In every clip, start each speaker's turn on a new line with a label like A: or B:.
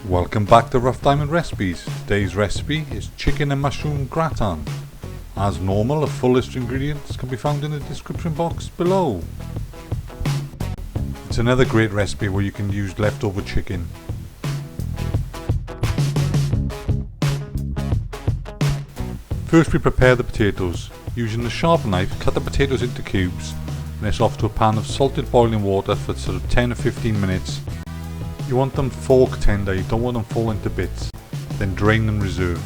A: Welcome back to Rough Diamond Recipes. Today's recipe is chicken and mushroom gratin. As normal, a full list of ingredients can be found in the description box below. It's another great recipe where you can use leftover chicken. First we prepare the potatoes. Using the sharp knife, cut the potatoes into cubes and this off to a pan of salted boiling water for sort of 10 or 15 minutes. You want them fork tender, you don't want them fall into bits. Then drain and reserve.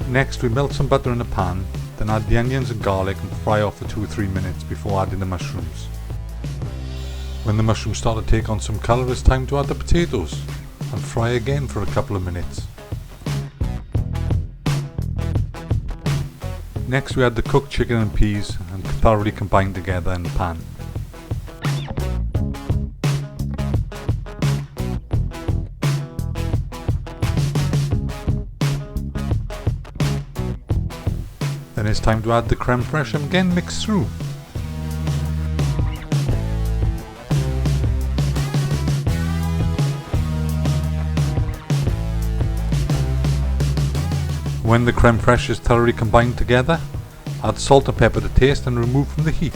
A: Next we melt some butter in a pan, then add the onions and garlic and fry off for 2 or 3 minutes before adding the mushrooms. When the mushrooms start to take on some colour, it's time to add the potatoes and fry again for a couple of minutes. Next we add the cooked chicken and peas and thoroughly combine together in the pan. Then it's time to add the creme fraiche and again mix through. When the creme fraiche is thoroughly combined together, add salt and pepper to taste and remove from the heat.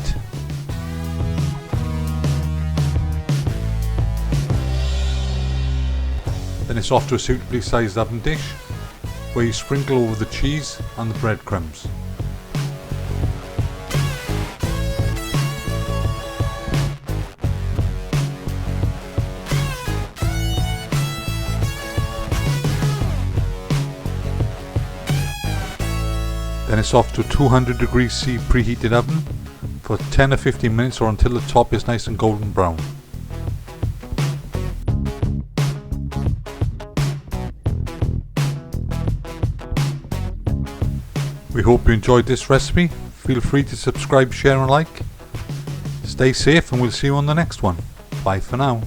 A: Then it's off to a suitably sized oven dish where you sprinkle over the cheese and the breadcrumbs. Then it's off to a 200 degrees C preheated oven for 10 or 15 minutes or until the top is nice and golden brown. We hope you enjoyed this recipe. Feel free to subscribe, share and like. Stay safe and we'll see you on the next one. Bye for now.